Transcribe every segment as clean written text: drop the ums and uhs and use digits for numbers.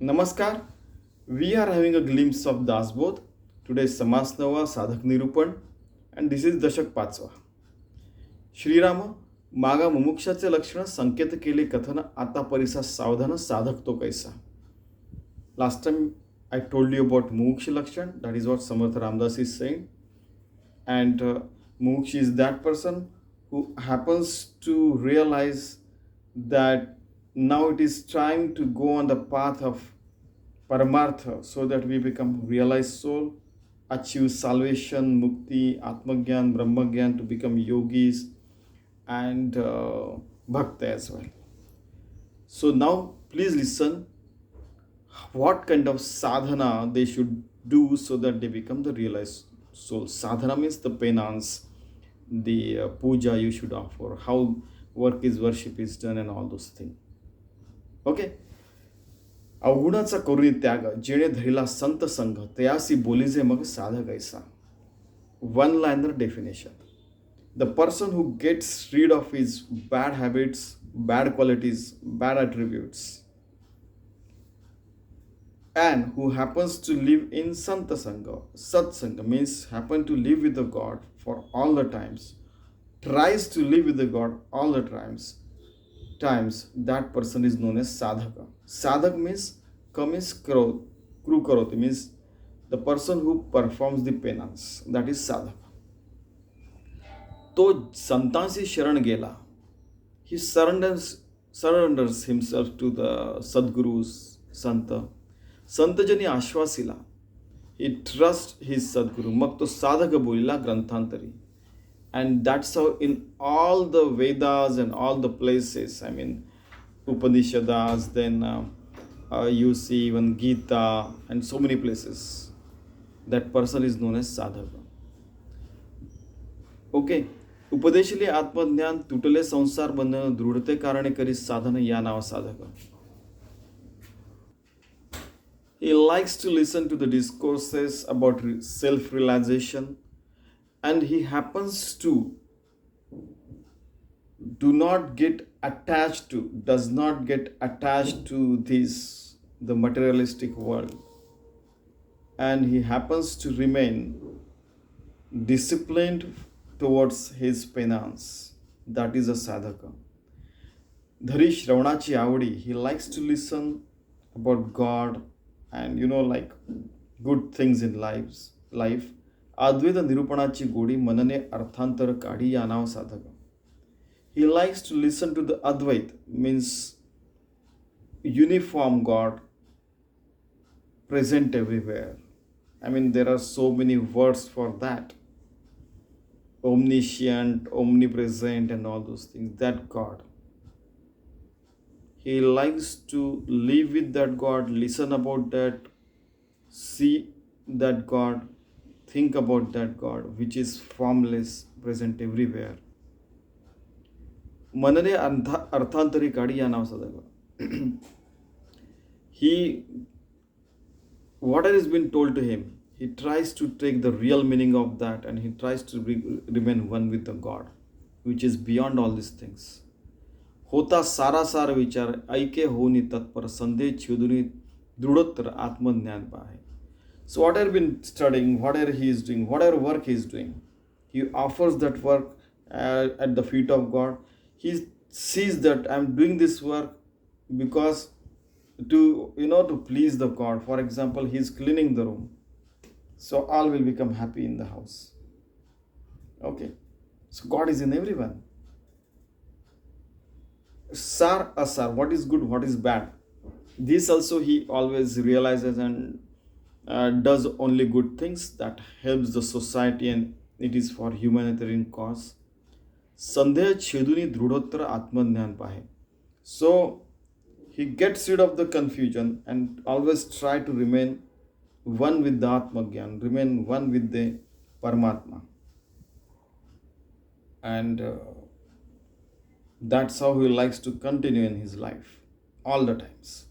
Namaskar. We are having a glimpse of Dasbodh. Today is Samas Nava Sadhak Nirupan and this is Dashak 5. Shriram मागा मुमुक्षाचे लक्षण संकेत केले कथन आता परिसा सावधान साधक तो कैसा. Last time I told you about mumuksha lakshan, that is what Samartha Ramdas is saying. And mumuksha is that person who happens to realize that now it is time to go on the path of Paramartha so that we become realized soul, achieve salvation, mukti, atmagyan, brahmagyan, to become yogis and bhakta as well. So now please listen what kind of sadhana they should do so that they become the realized soul. Sadhana means the penance, the puja you should offer, how worship is done and all those things. Okay. अवगुणाचा करुणी त्याग जेणे धरिला संत संघ तयासी बोलीजे मग साधक ऐसा. One liner definition: the person who gets rid of his bad habits, bad qualities, bad attributes, and who happens to live in santa sangha. Sat sangha means happen to live with the God for all the times, tries to live with the God all the times, that person is known as sadhaka. Sadhak means kamis kru karoti, means the person who performs the penance, that is sadhaka. तो संतांशी शरण गेला. He surrenders himself to the Sadgurus, Santa. संतजनी आश्वासिला. He trusts his Sadguru. मग तो साधक बोलिला ग्रंथांतरी. And that's how in all the Vedas and all the places, I mean Upanishads, then you see even Gita and so many places, that person is known as sadhaka. Okay. उपदेशले आत्मज्ञान तुटले संसार बंधन दृढते कारणे करी साधन या नाव साधक. He likes to listen to the discourses about self-realization, and he happens to does not get attached to the materialistic world, and he happens to remain disciplined towards his penance. That is a sadhaka. Dhari Shravanachi Avadi, he likes to listen about God and like good things in life. अद्वैत निरूपणाची गोडी मनने अर्थांतर काढी या नाव साधक. He likes to listen to the Advait, means uniform God present everywhere. I mean, there are so many words for that. Omniscient, omnipresent, and all those things. That God. He likes to live with that God, listen about that, see that God, think about that God, which is formless, present everywhere. मनने अर्थांतरी काढी या नाव साधक. He, whatever has been told to him, he tries to take the real meaning of that, and he tries to remain one with the God, which is beyond all these things. होता सारा सार विचार ऐके होनी तत्पर संदेह छेदुनी दृढोत्तर आत्मज्ञान पाहे. So whatever been studying, whatever he is doing, whatever work he is doing, he offers that work at the feet of God. He sees that I am doing this work because to please the God. For example, he is cleaning the room, so all will become happy in the house. Okay, so God is in everyone. Sar asar, what is good, what is bad, this also he always realizes and does only good things that helps the society, and it is for humanitarian cause. संदेह छेदुनी दृढोत्तर आत्मज्ञान पाहे. So he gets rid of the confusion and always try to remain one with the Atmagyan, remain one with the Paramatma. And that's how he likes to continue in his life all the times.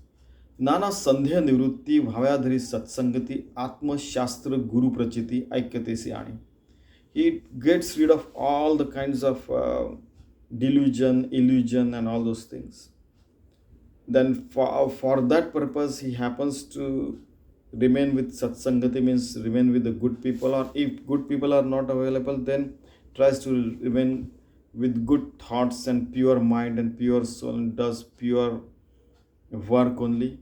नाना संध्या निवृत्ती भाव्याधरी सत्संगती आत्मशास्त्र गुरु प्रचिती ऐक्यतेसी आणि. He gets rid of all the kinds of delusion, illusion, and all those things. then for that purpose he happens to remain with satsangati, means remain with the good people, or if good people are not available, then tries to remain with good thoughts and pure mind and pure soul, and does pure work only.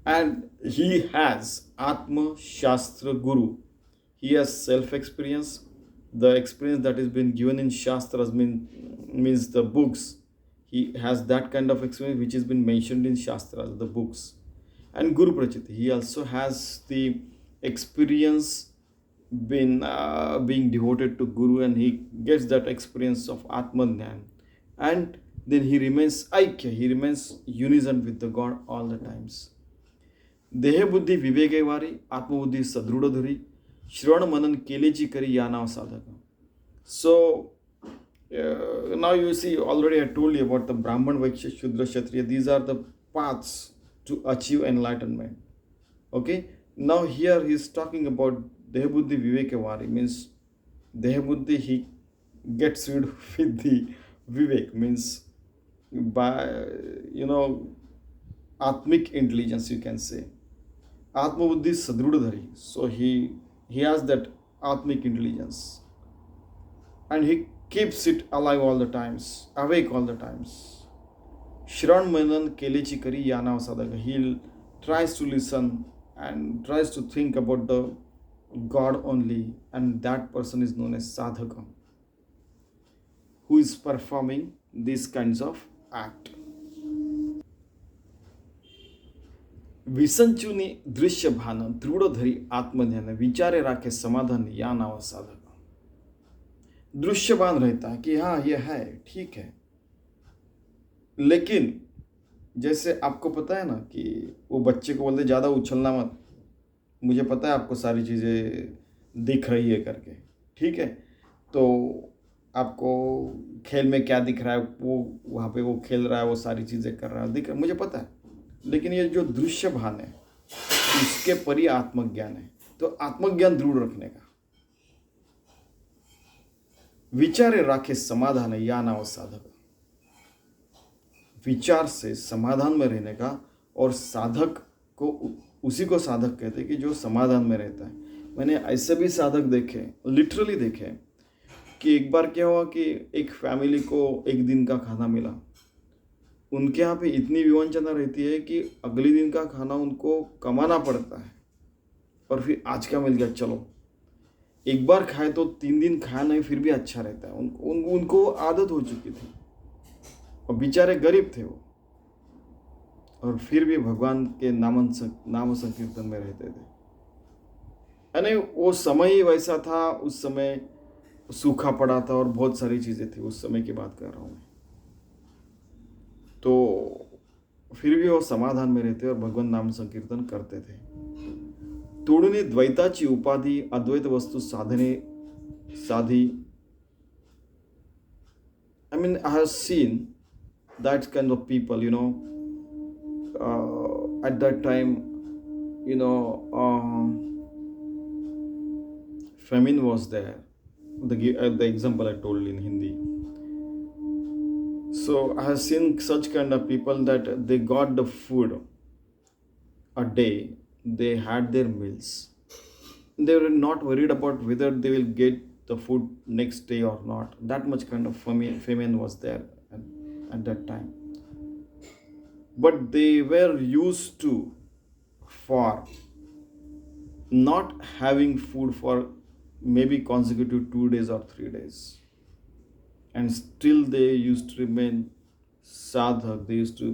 And he has Atma Shastra Guru. He has self experience. The experience that is been given in Shastras means the books. He has that kind of experience which has been mentioned in Shastras, the books. And Guru Prachit, he also has the experience being devoted to Guru, and he gets that experience of Atman, and then he remains Aikya, he remains unison with the God all the times. देह बुद्धी विवेके वारी आत्मबुद्धी सदृढ धरी श्रवण मनन केलेची करी या नाव साधक. So now you see, already I told you about the Brahman, Vaishya, Shudra, Kshatriya. These are the paths to achieve enlightenment. Okay, now here he is talking about Deha Buddhi Viveke Vari, means Deha Buddhi he gets rid with the Vivek, means by Atmic intelligence, you can say. Atma Buddhi Sadrudhari. So he has that Atmic intelligence, and he keeps it alive all the times, awake all the times. Shran Manan Kelechi Kari Yana Sadaka. He tries to listen and tries to think about the God only, and that person is known as Sadhaka, who is performing these kinds of act. विसंचुनी दृश्य भान दृढ़ धरी आत्मध्यान विचारे राखे समाधान या नाव साधक. दृश्यवान रहता है कि हाँ ये है, ठीक है, लेकिन जैसे आपको पता है ना कि वो बच्चे को बोलते ज़्यादा उछलना मत, मुझे पता है आपको सारी चीज़ें दिख रही है करके, ठीक है, तो आपको खेल में क्या दिख रहा है, वो वहाँ पे वो खेल रहा है, वो सारी चीज़ें कर रहा है, दिख रहा है, मुझे पता है, लेकिन ये जो दृश्य भान है इसके परि आत्मज्ञान है. तो आत्मज्ञान दृढ़ रखने का, विचारे राखे समाधान है या नाव साधक. विचार से समाधान में रहने का, और साधक को उसी को साधक कहते हैं कि जो समाधान में रहता है. मैंने ऐसे भी साधक देखे, लिटरली देखे, कि एक बार क्या हुआ कि एक फैमिली को एक दिन का खाना मिला. उनके यहाँ पे इतनी विवंचना रहती है कि अगले दिन का खाना उनको कमाना पड़ता है, और फिर आज का मिल गया चलो. एक बार खाए तो 3 दिन खाया नहीं फिर भी अच्छा रहता है. उनको आदत हो चुकी थी, और बेचारे गरीब थे वो, और फिर भी भगवान के नाम संकीर्तन में रहते थे. यानी वो समय ही वैसा था, उस समय सूखा पड़ा था और बहुत सारी चीज़ें थी, उस समय की बात कर रहा हूँ मैं. तो फिर भी वो समाधान में रहते और भगवान नाम संकीर्तन करते थे. तोडूनी द्वैताची उपाधी अद्वैत वस्तू साधने साधी. I mean, I have seen that kind of people, at that time, famine was there. The example I told in Hindi. So I have seen such kind of people that they got the food a day, they had their meals. They were not worried about whether they will get the food next day or not. That much kind of famine was there at that time. But they were used to for not having food for maybe consecutive 2 days or 3 days. And still they used to remain sadhak. They used to,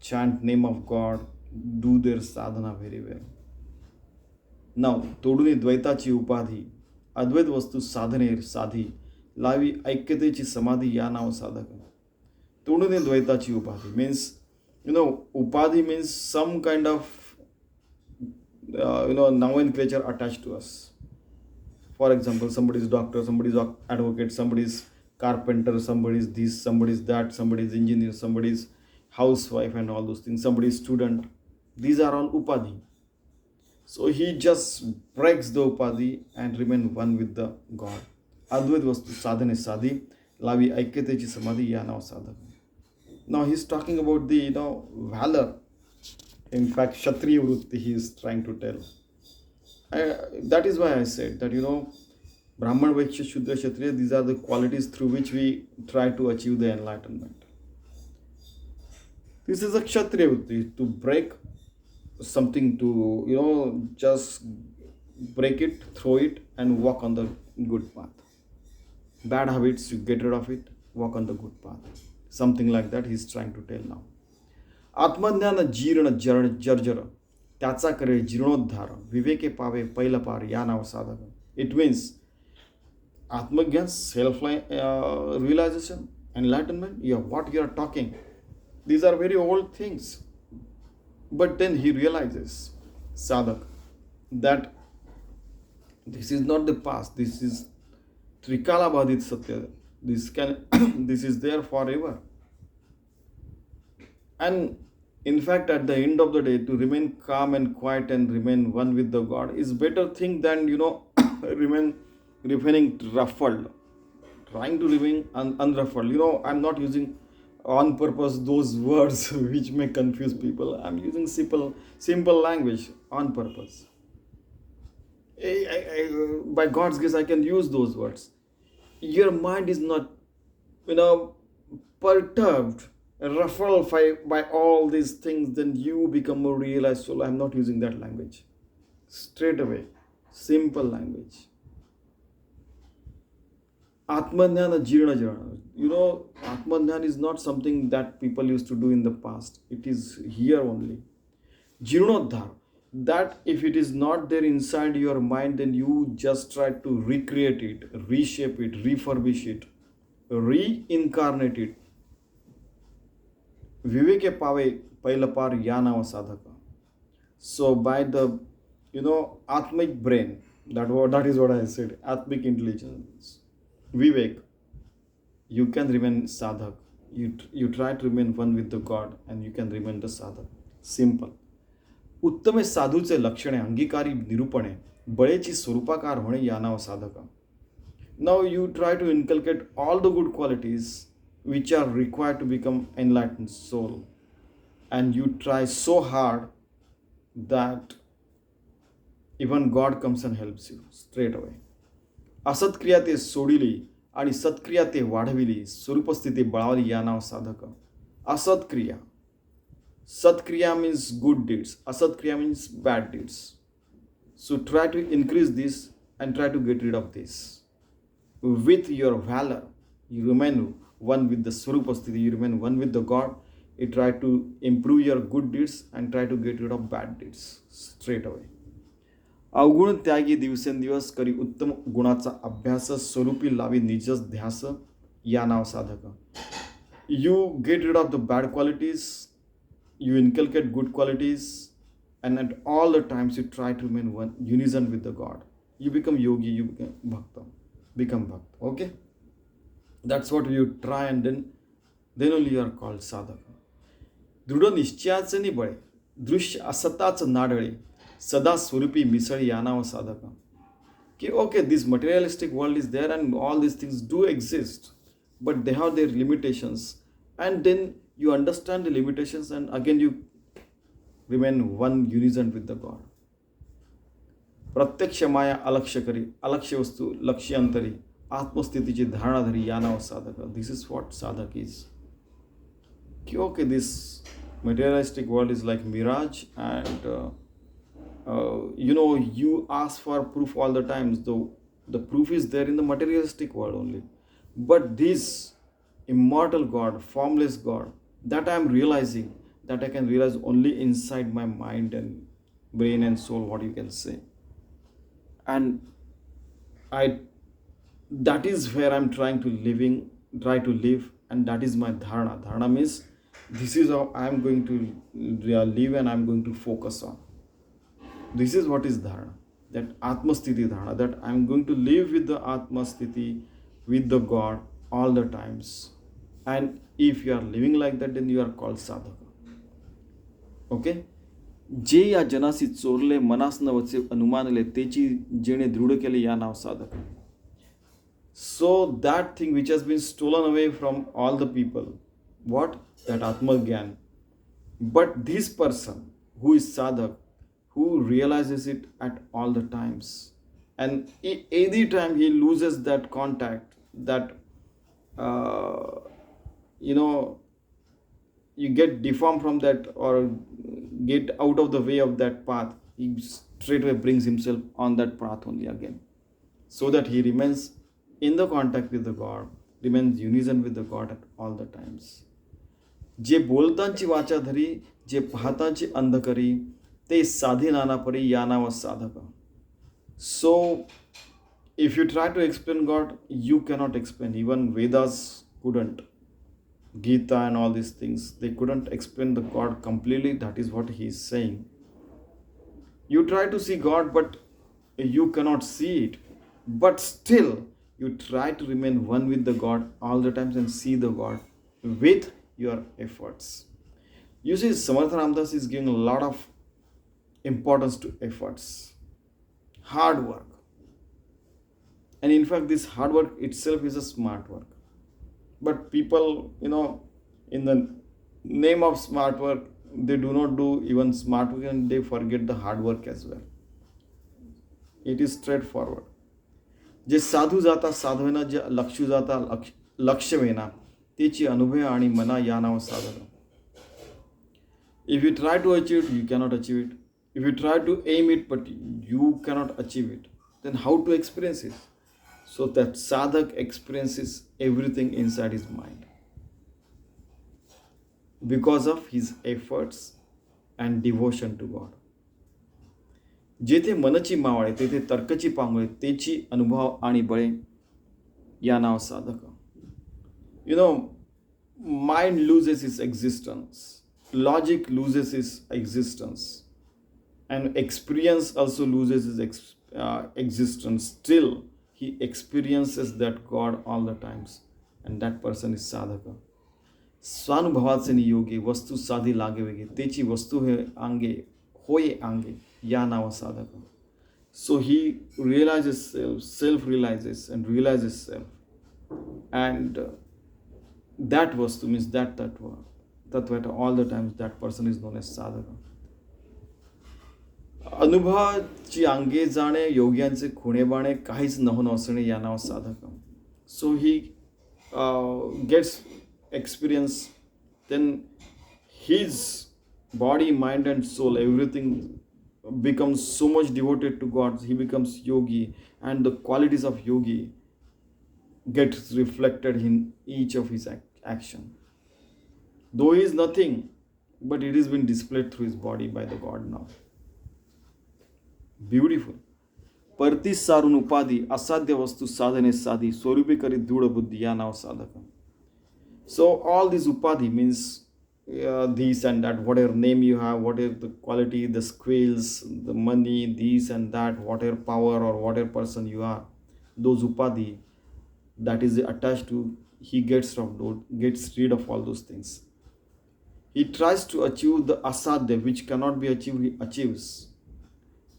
chant name of God, do their sadhana very well. Now, तोडूनी द्वैताची उपाधी, अद्वैत वस्तू साधने साधी, लावी ऐक्यतेची समाधी या नाव साधक. तोडूनी द्वैताची उपाधी means, upadhi means some kind of, nomenclature attached to us. For example, somebody is doctor, somebody is advocate, somebody is carpenter, somebody is this, somebody is that, somebody is engineer, somebody is housewife and all those things, somebody is student. These are all upadhi. So he just breaks the upadhi and remain one with the God. Advait vastu sadhane sadhi, lavi aikyateci samadhi ya nav sadhak. Now he's talking about the valor. In fact, Kshatriya Vritti he is trying to tell. That is why I said that Brahman, Vaishya, Shudra, Kshatriya, these are the qualities through which we try to achieve the enlightenment. This is a Kshatriya Vritti, to break something, to just break it, throw it, and walk on the good path. Bad habits, you get rid of it, walk on the good path. Something like that he's trying to tell now. आत्मज्ञान जीर्ण जर्ण जर्जर त्याचा करे जीर्णोद्धार विवेके पावे पहिला पार या नाव साधक. It means आत्मज्ञान, self realization, enlightenment, what you are talking, these are very old things. But then he realizes, sadhak, that this is not the past, this is Trikala Badit Satya. This is there forever. And in fact, at the end of the day, to remain calm and quiet and remain one with the God is better thing than remaining ruffled, trying to remain unruffled. I'm not using on purpose those words which may confuse people. I'm using simple language on purpose. By God's grace, I can use those words. Your mind is not, perturbed, ruffled by all these things, then you become a realized soul. I'm not using that language. Straight away, simple language. Atmajnana Jirna Jirna. Atmajnana is not something that people used to do in the past. It is here only. Jirnodhar. That if it is not there inside your mind, then you just try to recreate it, reshape it, refurbish it, reincarnate it. Viveke pave pailapar yana sadhaka. So by the atmic brain, that is what I said, atmic intelligence, vivek, you can remain sadhak. You try to remain one with the God, and you can remain the sadhak. Simple. उत्तमे साधूचे लक्षणे अंगीकारी निरूपणे बळेची स्वरूपाकार होणे या नाव साधक. Now you try to inculcate all the good qualities which are required to become enlightened soul, and you try so hard that even God comes and helps you straight away. असत्क्रिया ते सोडिली आणि सत्क्रिया ते वाढविली, स्वरूपस्थिती बळावली या नाव साधक. असत्क्रिया, Satkriya means good deeds. Asatkriya means bad deeds. So try to increase this and try to get rid of this. With your valor, you remain one with the Swarupasthiti, you remain one with the God. You try to improve your good deeds and try to get rid of bad deeds straight away. अवगुण त्यागी दिवसेंदिवस करी उत्तम गुणाचा अभ्यास स्वरूपी लावी निजच ध्यास या नाव साधक. You get rid of the bad qualities, you inculcate good qualities, and at all the times you try to remain one unison with the God. You become yogi, you become bhakta. Okay? That's what you try, and then only you are called sadhaka. दृढ निश्चयाचे निबळे दृश्य असताच नाडळे सदा स्वरूपी मिसळी या नाव साधक. की okay, this materialistic world is there and all these things do exist, but they have their limitations, and then you understand the limitations, and again you remain one unison with the God. प्रत्यक्ष माया अलक्ष्य करी अलक्ष्य वस्तू लक्ष्यांतरी आत्मस्थितीची धारणा धरी या नाव साधक. This is what sadhak is. Okay, this materialistic world is like mirage, and you ask for proof all the times. The proof is there in the materialistic world only, but this immortal God, formless God, that I am realizing, that I can realize only inside my mind and brain and soul, what you can say. And that is where I'm try to live, and that is my dharana. Dharana means this is how I'm going to live and I'm going to focus on. This is what is dharana, that Atmasthiti dharana, that I'm going to live with the Atmasthiti, with the God all the times. And if you are living like that, then you are called sadhaka. Okay? जे या जनासी चोरले मनास नवचे अनुमानले तेची जेणे दृढ केले या नाव साधक. So that thing which has been stolen away from all the people, what? that Atmagyan. But this person who is sadhak, who realizes it at all the times, and any time he loses that contact, that uh, you know, you get deformed from that or get out of the way of that path, he straightway brings himself on that path only again, so that he remains in the contact with the God, remains unison with the God at all the times. जे बोलतांची वाचा धरी, जे पाहतांची अंध करी, ते साधे नाना परी या नाव साधक. So if you try to explain God, you cannot explain. Even Vedas couldn't. Gita and all these things, they couldn't explain the God completely. That is what he is saying. You try to see God, but you cannot see it. But still, you try to remain one with the God all the times and see the God with your efforts. You see, Samartha Ramdas is giving a lot of importance to efforts, hard work. And in fact, this hard work itself is a smart work. But people, in the name of smart work, they do not do even smart work and they forget the hard work as well. It is straightforward. जे साधू जाता साधवेना, जे लक्षू जाता लक्ष्यवेना, तेची अनुभव आणि मना या नाव साधन. If you try to achieve it, you cannot achieve it. If you try to aim it, but you cannot achieve it, then how to experience it? So that sadhak experiences everything inside his mind because of his efforts and devotion to God. जेथे मनची मावळे तेथे तर्कची पांगळे, तेची अनुभव आणि बळे या नाव साधक. Mind loses its existence, logic loses its existence, and experience also loses its existence. Still he experiences that God all the times, and that person is sadhaka. स्वानुभवाचे नियोगे वस्तू साधी लागे वेगे, तेची वस्तू हे अंगे होय अंगे या नाव साधक. So he realizes self realizes and realizes self, and that vastu means that tattva all the times, that person is known as sadhaka. अनुभवाची अंगे जाणे, योग्यांचे खुणे बाणे, काहीच नहो नसणे या नाव साधक. So he gets experience, then his body, mind and soul, everything becomes so much devoted to God. He becomes yogi, and the qualities of yogi gets reflected in each of his action. Though he is nothing, but it has been displayed through his body by the God now. Beautiful. परतीस सारून उपाधी, असाध्य वस्तू साधने साधी, स्वरूपी करी दृढ बुद्धी या नाव साधक. So all these upadhi means this and that, whatever name you have, whatever the quality, the skills, the money, this and that, whatever power or whatever person you are, those upadhi that is attached to, he gets rid of all those things. He tries to achieve the asadhya, which cannot be achieved, he achieves.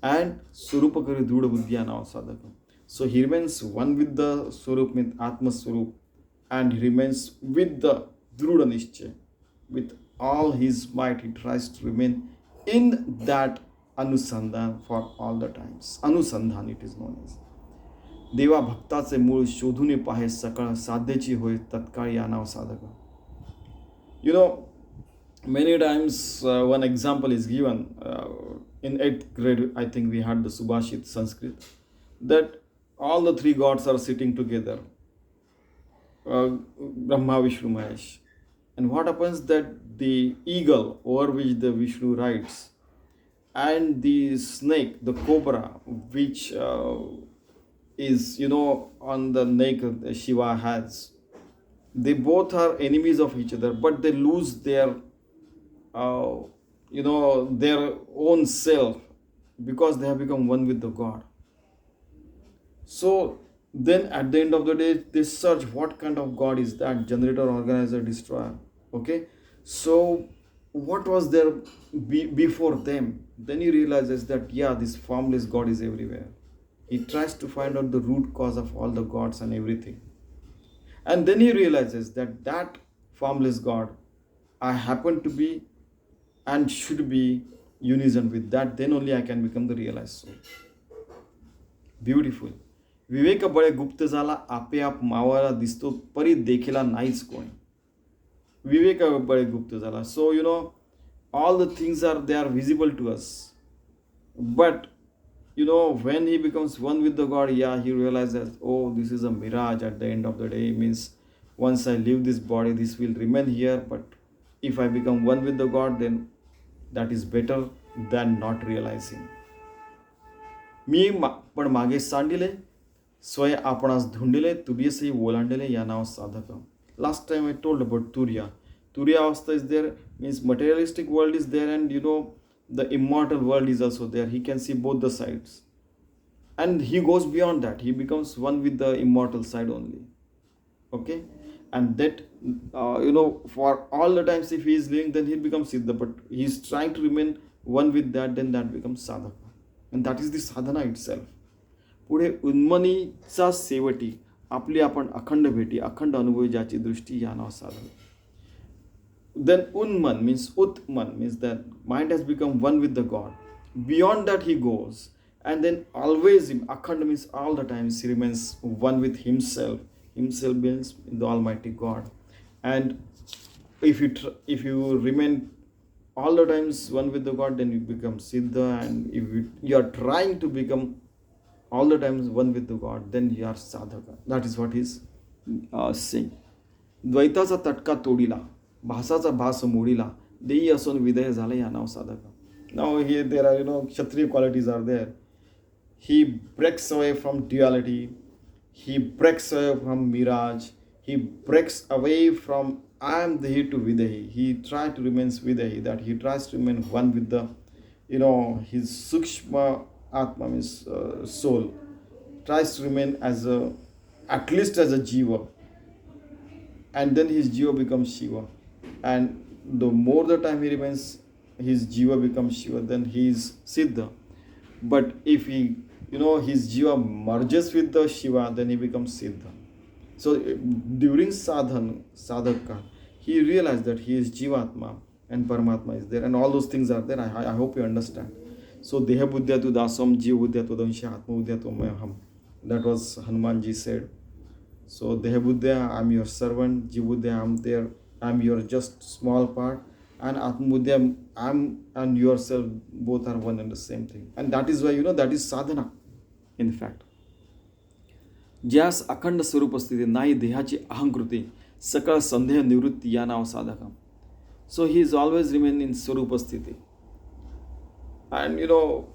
And surupakari dhrudha buddhya now sadhaka. So he remains one with the surup, means atma surup, and he remains with the dhrudha nishchay. With all his might, he tries to remain in that anusandhan for all the times. Anusandhan it is known as. देवा भक्ताचे मूळ शोधून पाहे, सकळ साध्यची होय तत्काळ या नाव साधक. Many times one example is given in 8th grade. I think we had the Subhashit Sanskrit, that all the three gods are sitting together, Brahma, Vishnu, Mahesh. And what happens that the eagle over which the Vishnu rides and the snake, the cobra, which is on the neck Shiva has, they both are enemies of each other, but they lose their their own self because they have become one with the God. So then at the end of the day, they search what kind of God is that, generator, organizer, destroyer. Okay, so what was there before them? Then he realizes that this formless God is everywhere. He tries to find out the root cause of all the gods and everything, and then he realizes that formless God I happen to be and should be unison with that, then only I can become the realized soul. Beautiful. विवेक बळे गुप्त झाला, आपे आप मावाला दिसतो, परी देखीला नाहीच कोणी. विवेक बळे गुप्त झाला. So, all the things are visible to us. But, when he becomes one with the God, he realizes, oh, this is a mirage at the end of the day. Means, once I leave this body, this will remain here. But if I become one with the God, then that is better than not realizing. मी पण मागे सांडिले, स्वय आपणास धुंडिले, तुबियसही ओलांडिले, या नाव साधक. Last time I told about Turiya. Turiya Avastha is there, means materialistic world is there, and the immortal world is also there. He can see both the sides. And he goes beyond that. He becomes one with the immortal side only. Okay? And that, for all the times if he is living, then he becomes Siddha. But he is trying to remain one with that, then that becomes Sadhaka. And that is the sadhana itself. पुढे उन्मनीचा सेवटी, आपली आपण अखंड भेटी, अखंड अनुभव ज्याची दृष्टी, या नाव साधन. Then unman means utman, means that mind has become one with the God. Beyond that he goes, and then always akhand means all the times he remains one with himself. Himself means the Almighty God. And if you remain all the times one with the God, then you become Siddha. And if you are trying to become all the times one with the God, then you are Sadhaka. That is what he is saying. द्वैताचा तटका तोडीला, भासाचा भास मोडीला, देई असून विदय झाला, या नाव sadhaka. Now here there are Kshatriya qualities are there. He breaks away from duality. He breaks away from mirage. He breaks away from I am the here to Videhi. He tries to remain Videhi, that he tries to remain one with the, his Sukshma Atma, means soul. Tries to remain at least as a Jiva. And then his Jiva becomes Shiva. And the more the time he remains, his Jiva becomes Shiva, then he is Siddha. But if he, his Jiva merges with the Shiva, then he becomes Siddha. So during sadhaka, he realized that he is Jivatma and Paramatma is there, and all those things are there. I hope you understand. So Deha Buddhyatu Dasam, Jiva Buddhyatu Dansha, Atma Buddhyatu Mayaham. That was Hanumanji said. So Deha Buddhya, I am your servant. Jiva Buddhya, I am there. I am your just small part. And Atma Buddhya, I am and yourself, both are one and the same thing. And that is why, that is sadhana, in fact. ज्यास अखंड स्वरूप स्थिती, नाही देहाची अहंकृती, सकळ संदेह निवृत्ती, या नाव sadhaka. So he is always remain in Swarupa Sthiti. And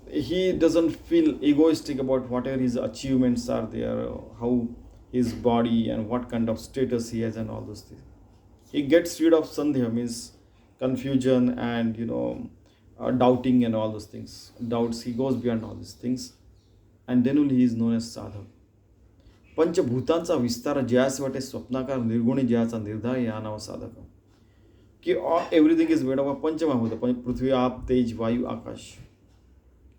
he doesn't feel egoistic about whatever his achievements are there, how his body and what kind of status he has and all those things. He gets rid of Sandhya, means confusion and doubting and all those things. Doubts, he goes beyond all these things. And then only he is known as Sadhak. पंचभूतांचा विस्तार ज्यास वाटे स्वप्नाकार निर्गुणी ज्याचा निर्धार, या नाव साधक. की everything is made of पंचमहाभूत, पृथ्वी, आप, तेज, वायू, आकाश.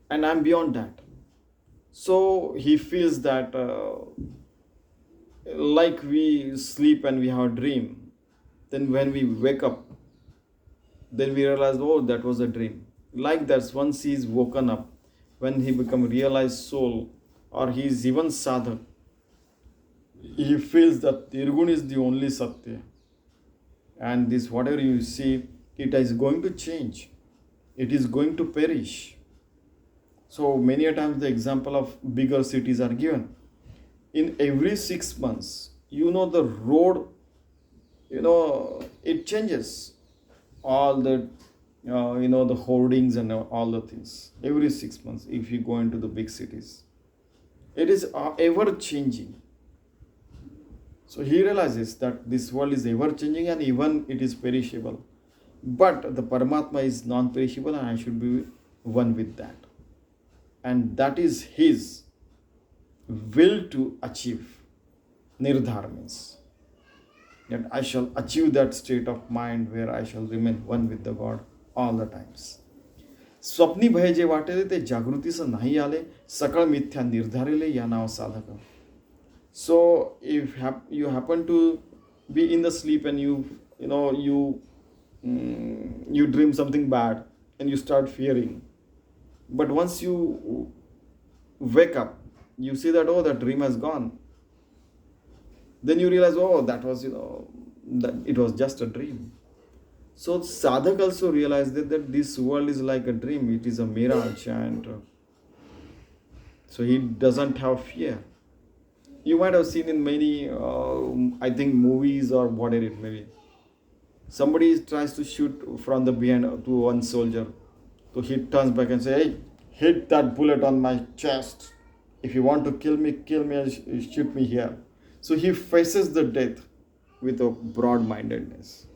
And I'm beyond that. So he feels that like we sleep and we have a dream, then when we wake up, then we realize, oh, that was a dream. Like that, once he is woken up, when he become realized soul, or he is even sadhak, he feels that Nirgun is the only Satya. And this, whatever you see, it is going to change. It is going to perish. So many a times the example of bigger cities are given. In every 6 months, the road, it changes. All the, the hoardings and all the things. Every 6 months, if you go into the big cities, it is ever changing. So he realizes that this world is ever changing and even it is perishable. But the Paramatma is non-perishable and I should be one with that. And that is his will to achieve. Nirdhar means that I shall achieve that state of mind where I shall remain one with the God all the times. स्वप्नी भय जे वाटेले ते जागृतीस नाही आले, सकळ मिथ्या निर्धारिले, या नाव साधक. So if you happen to be in the sleep and you you dream something bad and you start fearing. But once you wake up, you see that, oh, that dream has gone. Then you realize, oh, that was, that it was just a dream. So Sadhak also realized that this world is like a dream, it is a mirage, and so he doesn't have fear. You might have seen in many, I think, movies or whatever it may be. Somebody tries to shoot from the behind to one soldier. So he turns back and says, hey, hit that bullet on my chest. If you want to kill me and shoot me here. So he faces the death with a broad-mindedness.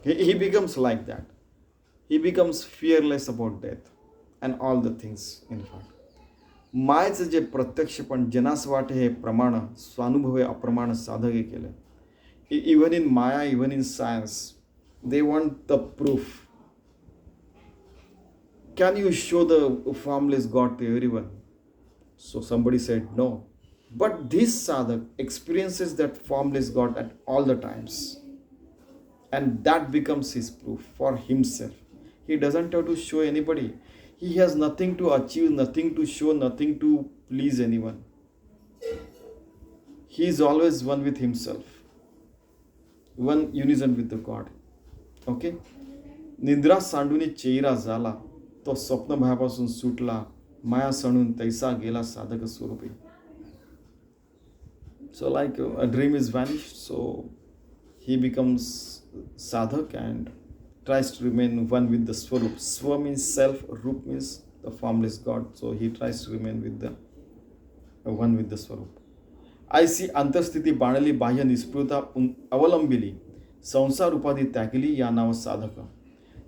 He becomes like that. He becomes fearless about death and all the things in fact. मायचं जे प्रत्यक्षपण जनास वाटे हे प्रमाण स्वानुभवे अप्रमाण साधके केले. Even in Maya, even in science, they want the proof. Can you show the formless God to everyone? So somebody said no. But this sadhak experiences that formless God at all the times. And that becomes his proof for himself. He doesn't have to show anybody. He has nothing to achieve, nothing to show, nothing to please anyone. He is always one with himself. One unison with the God. Okay? निद्रा सांडूनी चेहरा झाला, तो स्वप्न भयापासून सुटला, माया सणून तैसा गेला साधक स्वरूपी. So like a dream is vanished, so he becomes sadhak and tries to remain one with the swarup. Swa means self, rup means the formless God. So he tries to remain with the one with the swarup. ऐसी अंतस्थिती बाणली बाह्य निस्पृहता अवलंबिली संसार उपाधी त्यागली या नाव साधक.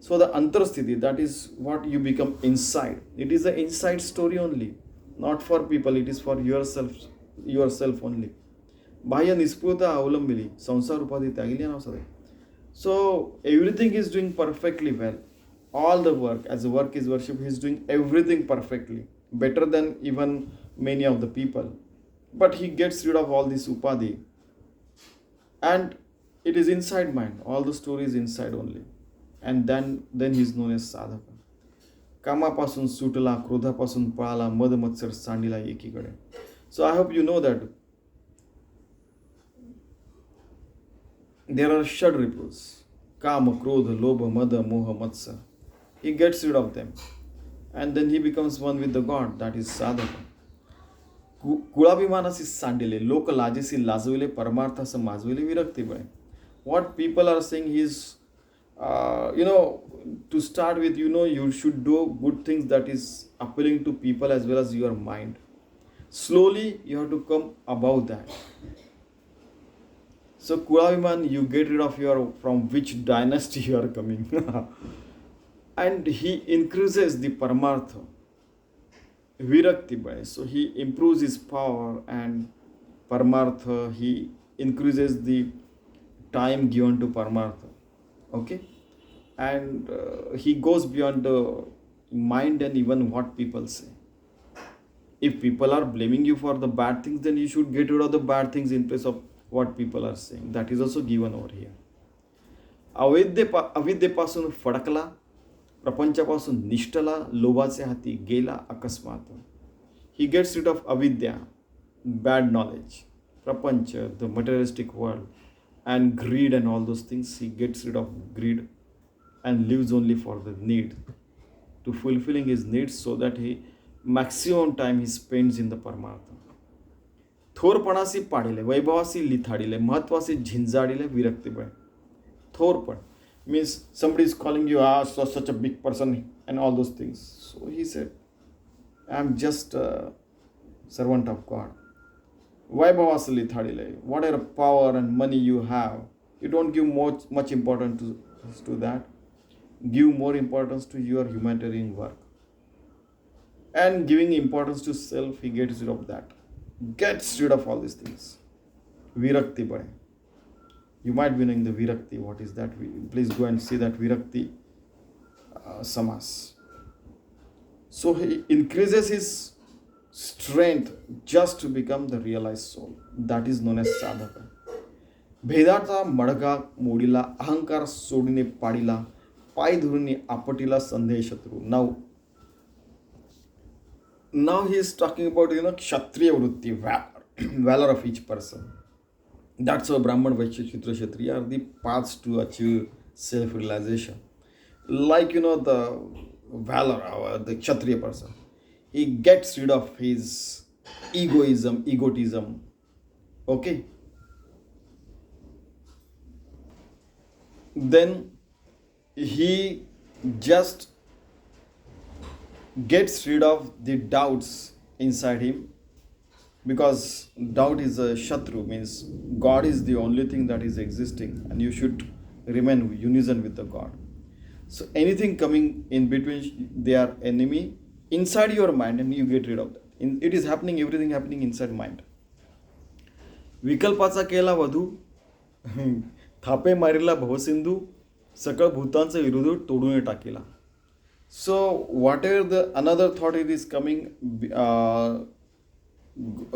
So the antarsthiti, that is what you become inside. It is the inside story only, not for people. It is for yourself only. बाह्य निस्पृहता अवलंबिली संसार उपाधी त्यागली या नाव साधक. So everything is doing perfectly well. All the work, as the work is worship, he is doing everything perfectly, better than even many of the people. But he gets rid of all this upadhi, and it is inside mind. All the story is inside only, and then he is known as sadhaka. कामापासून सुटला, क्रोधापासून पळाला, मद मत्सर सांडिला एकीकडे. So I hope you know that there are shad ripus: Kama, Krodha, Lobha, Mada, Moha, Matsa. He gets rid of them. And then he becomes one with the God. That is sadhaka. कुळाभिमानासी सांडिले, लोक लाजेसी लाजविले, परमार्थास माजविले, विरक्ती बळे. What people are saying is, to start with, you should do good things that is appealing to people as well as your mind. Slowly, you have to come above that. So Kulaviman, you get rid of from which dynasty you are coming. And he increases the paramartha, virakti by. So he improves his power and paramartha, he increases the time given to paramartha. Okay? And he goes beyond the mind and even what people say. If people are blaming you for the bad things, then you should get rid of the bad things in place of what people are saying. That is also given over here. अविद्येपासून फडकला, प्रपंचापासून निष्ठला, लोभाचे हाती गेला अकस्मात. He gets rid of avidya, bad knowledge, prapancha, the materialistic world, and greed and all those things. He gets rid of greed and lives only for the need, to fulfilling his needs, so that maximum time he spends in the paramartha. थोरपणासी पाडिले, वैभवासी लिथाडिले, महत्वासी झिंजाडिले, विरक्ती बळे. थोरपण means somebody is calling you such a big person and all those things. So he said, I am just a servant of God. Vaibhavasi lithadile, whatever power and money you have, you don't give much importance to that. Give more importance to your humanitarian work. And giving importance to self, he gets rid of that. Gets rid of all these things. Virakti bhai. You might be knowing the virakti. What is that? Please go and see that virakti samas. So he increases his strength just to become the realized soul. That is known as sadhaka. भेदाचा matka मोडीला, अहंकार सोडीने पाडीला, पाय धरुनी आपटीला संदेह शत्रू. Now he is talking about kshatriya vritti, valor of each person. That's why Brahman, Vaishya, Shudra, Kshatriya are the paths to achieve self-realization. Like the valor, the Kshatriya person, he gets rid of his egotism. Okay. Then he just gets rid of the doubts inside him, because doubt is a shatru, means God is the only thing that is existing and you should remain unison with the God. So anything coming in between, they are enemy inside your mind, and you get rid of that. It is happening, everything happening inside mind. विकल्पाचा केला वधू, थापे मारिला भवसिंधू, सकळ भूतांचा विरोध तोडून टाकीला. So whatever the another thought it is coming,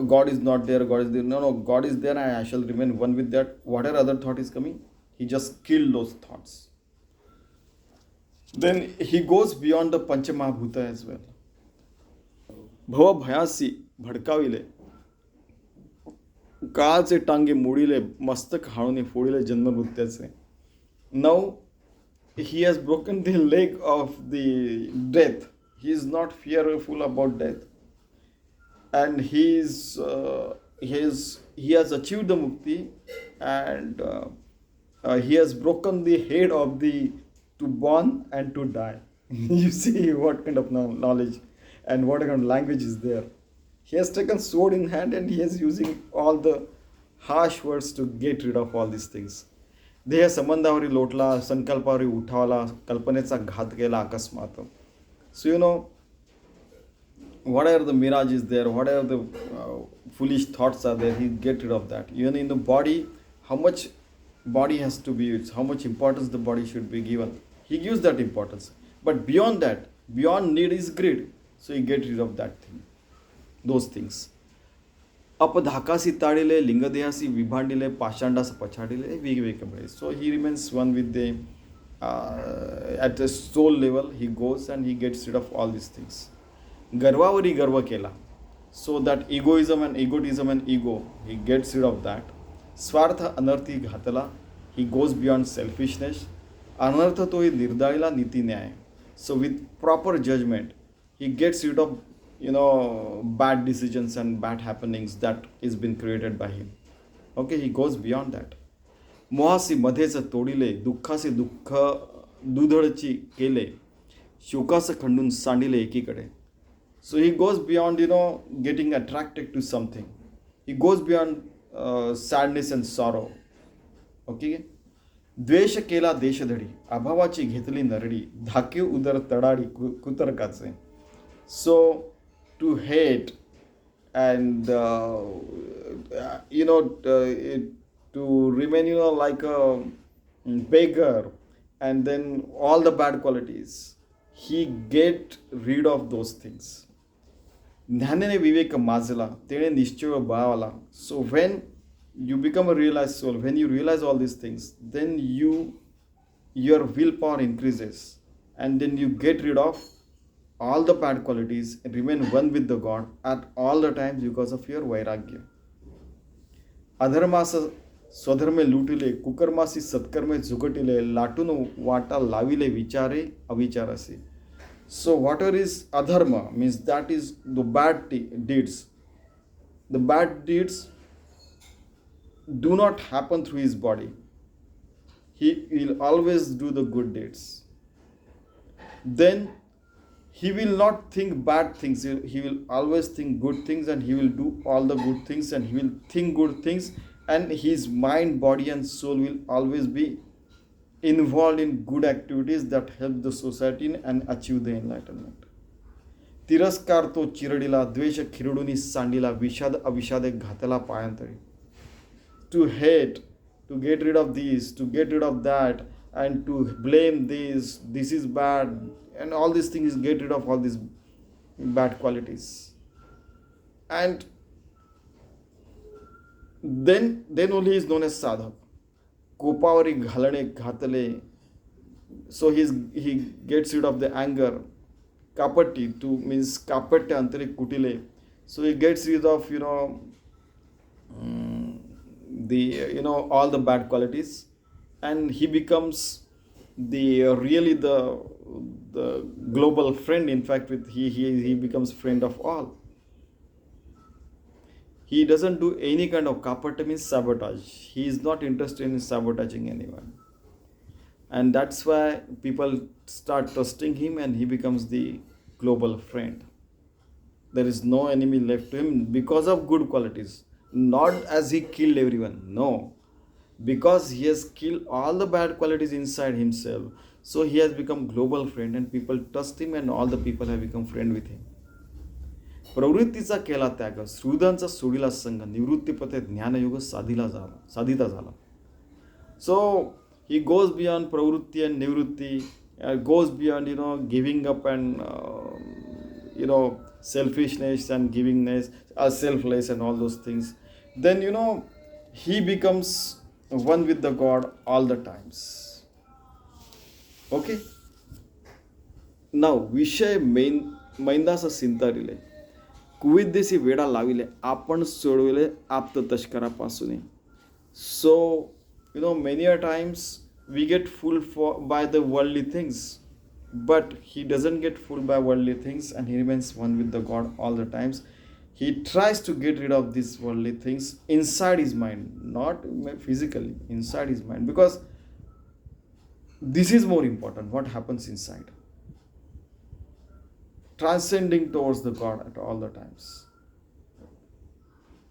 God is not there, God is there. No, God is there and I shall remain one with that. Whatever other thought is coming, he just killed those thoughts. Then he goes beyond the Panchamahabhuta as well. भव भयासी भडकाविले, काळाचे टांगे मोडिले, मस्तक हाळूने फोडिले जन्ममृत्यूचे. Now he has broken the leg of the death. He is not fearful about death, and he has achieved the mukti, and he has broken the head of the to born and to die. You see what kind of knowledge and what kind of language is there. He has taken sword in hand and he is using all the harsh words to get rid of all these things. देह संबंधावरी लोटला, संकल्पावरी उठावला, कल्पनेचा घात केला अकस्मात. So whatever the mirage is there, whatever the foolish thoughts are there, he get rid of that. Even in the body, how much body has to be used, how much importance the body should be given, he gives that importance. But beyond that, beyond need is greed, so he get rid of that thing, those things. अपधाकासी ताडिले, लिंगदेहासी विभांडिले, पाषांडास पछाडिले, वेगवेगळे. So he remains one with the at the soul level. He goes and he gets rid of all these things. गर्वावरी गर्व केला, so that egoism and ego, he gets rid of that. स्वार्थ अनर्थी घातला, he goes beyond selfishness. अनर्थ तोही निर्दाळीला नीती न्याय. So with proper judgment, he gets rid of bad decisions and bad happenings that is been created by him. Okay, he goes beyond that. मोहासी मध्येच तोडिले, दुःखासी दुःख दुधळची केले, show cause खंडून सांडिले एकीकडे. So he goes beyond getting attracted to something. He goes beyond sadness and sorrow. Okay. द्वेष केला देशधडी, अभावाची घेतली नरडी, धाके उदर तडाडी कुतर्काचे. So to hate and to remain like a beggar, and then all the bad qualities, he get rid of those things. ज्ञानेने विवेक माजला, तेने निश्चय बाळाला. So when you become a realized soul, when you realize all these things, then your willpower increases, and then you get rid of all the bad qualities and remain one with the God at all the times because of your vairagya. अधर्मास स्वधर्मे लुटिले, कुकर्मासी सत्कर्मे झुकटिले, लाटून वाटा la Vella विचारे अविचारासी. So whatever is adharma means that is the bad deeds. The bad deeds do not happen through his body. He will always do the good deeds. Then he will not think bad things. He will always think good things, and he will do all the good things, and he will think good things, and his mind, body and soul will always be involved in good activities that help the society and achieve the enlightenment. तिरस्कार तो चिरडिला, द्वेष खिरडूनी सांडिला, विषाद अविषादे घातला पायांतळी. To hate, to get rid of this, to get rid of that, and to blame this is bad, and all these things, get rid of all these bad qualities. And then only is known as sadhak. कोपावरी घालणे घातले, So he gets rid of the anger. Kapatti to means kapatya antarik kutile. So he gets rid of the all the bad qualities, and he becomes the really the global friend. In fact, with he becomes friend of all. He doesn't do any kind of kapata means sabotage. He is not interested in sabotaging anyone, and that's why people start trusting him, and he becomes the global friend. There is no enemy left to him because of good qualities, not as he killed everyone. No, because he has killed all the bad qualities inside himself. So he has become global friend, and people trust him, and all the people have become friend with him. प्रवृत्तीचा केला त्याग, सुहृदांचा सोडिला संग, निवृत्तीपथे ज्ञानयोग साधिता झाला. So he goes beyond pravrutti and nivrutti, goes beyond giving up and selfishness and givingness, selfless and all those things. Then he becomes one with the God all the times. Okay. Now विषय मैंदासा सिंतारिले, कुविद्येसी वेडा la Vella, आपण सोडविले आप्त तस्करापासून. So many a times we get fooled by the worldly things, but he doesn't get fooled by worldly things, and he remains one with the God all the times. He tries to get rid of these worldly things inside his mind, not physically, inside his mind, because this is more important, what happens inside. Transcending towards the God at all the times.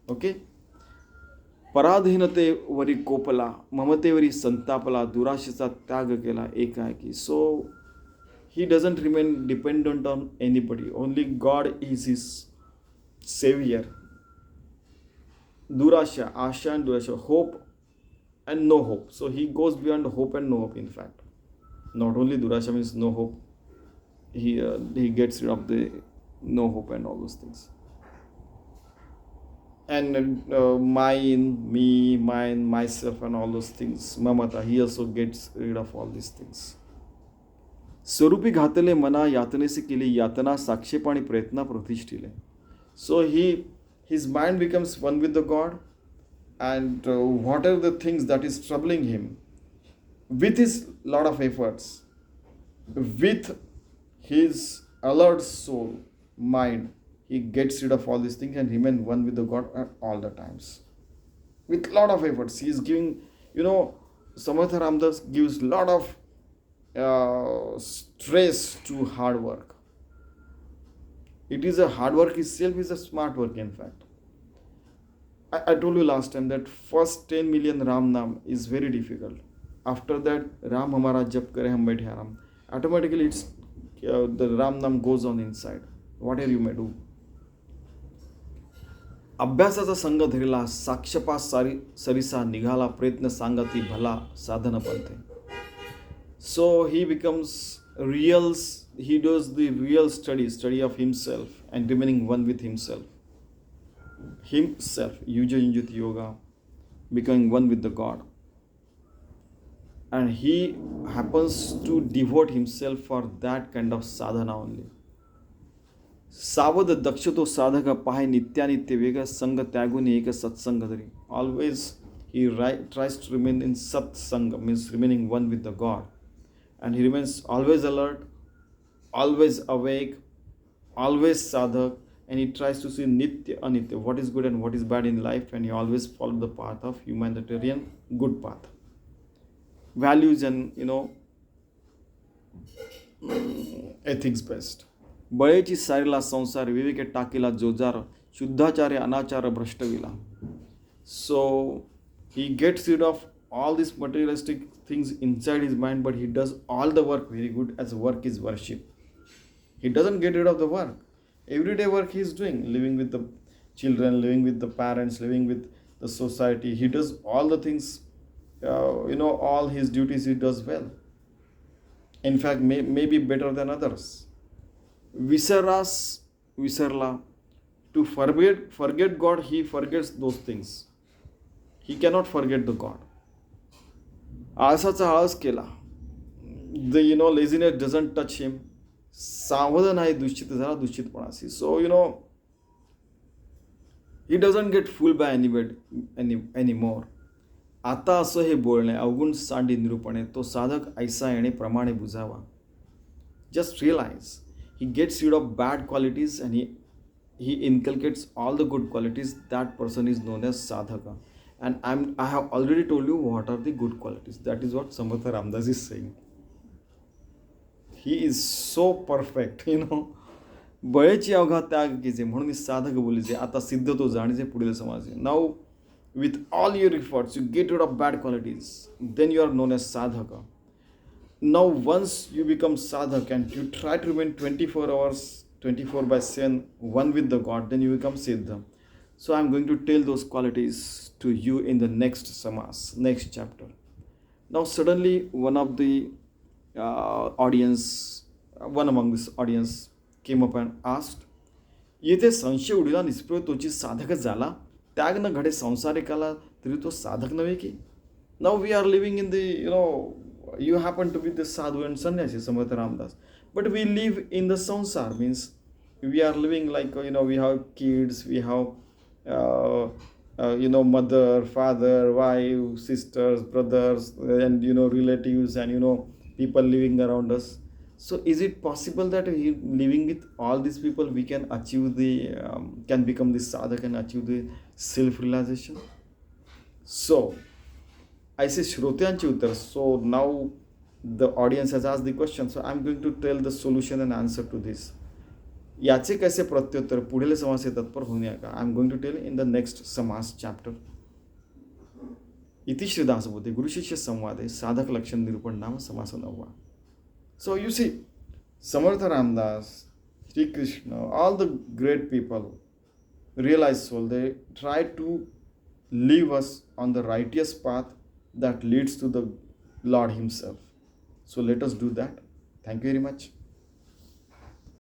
Okay. पराधीनतेवरी कोपला, ममतेवरी संतापला, दुराशेचा त्याग केला एकाएकी. So he doesn't remain dependent on anybody. Only God is his savior. Durasha, asha and durasha, hope and no hope. So he goes beyond hope and no hope. In fact, not only durasha means no hope. He gets rid of the no hope and all those things. And mine, me, mine, myself and all those things, mamata, he also gets rid of all these things. स्वरूपी घातले मना यातनेसे केली, यातना साक्षेपाणी प्रयत्ना प्रतिष्ठिले. So his mind becomes one with the God, and whatever the things that is troubling him, with his lot of efforts, with his alert soul, mind, he gets rid of all these things and remain one with the God at all the times. With lot of efforts, he is giving, Samartha Ramdas gives lot of stress to hard work. It is a hard work itself is a smart work. In fact, I told you last time that first 10 million Ram Nam is very difficult. After that, Ram Hamara Jap Kare Hum Baithe Ram, automatically it's the Ram Nam goes on inside. Whatever you may do. अभ्यासाचा संघ धरिला, साक्षपास सरिसा निघाला, प्रयत्न सांगती भला, साधन पंथे. So he becomes he does the real study of himself and remaining one with himself. Yuja Yunjit Yoga, becoming one with the God. And he happens to devote himself for that kind of sadhana only. सावध दक्षतो साधक पाहे नित्यानित्य वेग, संग त्यागुनी एक सत्संग धरी. Always he tries to remain in satsang, means remaining one with the God, and he remains always alert, always awake, always sadhak, and he tries to see nitya anitya, what is good and what is bad in life, and he always follows the path of humanitarian good path, values and ethics based. बळेची सारीला संसार, विवेके टाकीला जोजार, शुद्धाचार्य अनाचार भ्रष्टविला. So he gets rid of all these materialistic things inside his mind, but he does all the work very good, as work is worship. He doesn't get rid of the work. Everyday work he is doing, living with the children, living with the parents, living with the society. He does all the things, all his duties he does well. In fact, maybe better than others. Visarla, to forget God, he forgets those things. He cannot forget the God. आळसाचा आळस केला, the laziness doesn't touch him. सावधान आहे दुश्चित झाला दुश्चितपणाशी. So he doesn't get fooled by anymore. आता असं हे बोलणे अवगुण सांडी निरूपणे तो साधक ऐसा येणे प्रमाणे बुजावा. Just realize he gets rid of bad qualities and he inculcates all the good qualities. That person is known as sadhaka. And I have already told you what are the good qualities. That is what Samartha Ramdas is saying. He is so perfect, बळेची अवघा त्याग कीजे म्हणून साधक बोलीचे आता सिद्ध तो जाणीचे पुढील समाज. Now with all your efforts you get rid of bad qualities, then you are known as sadhaka. Now once you become sadhak and you try to remain 24 hours 24/7 one with the God, then you become siddha. So I am going to tell those qualities to you in the next samas, next chapter. Now suddenly one of the one among this audience came up and asked, येथे संशय उडीला निष्प्रयोग तोची साधकच झाला, त्याग न घडे संसारिकाला तरी तो साधक नव्हे की. Now we are living in the you happen to be the sadhu and sannyasi Samartha Ramdas, but we live in the sansar, means we are living like we have kids, we have mother, father, wife, sisters, brothers, and relatives, and people living around us. So is it possible that living with all these people we can achieve can become the sadhak and achieve the self realization? So ऐसे श्रोत्यांचे उत्तर. So now the audience has asked the question, so I'm going to tell the solution and answer to this. याचे कैसे प्रत्युत्तर पुढील समासे तत्पर होण्याका I am going to tell in the next समास chapter. इति श्री दासबोधे गुरुशिष्य संवादे साधक लक्षण निरूपण नाम समास 9. So you see, Samartha Ramdas, Sri Krishna, all the great people, realized soul, they try to leave us on the righteous path that leads to the Lord himself. So let us do that. Thank you very much.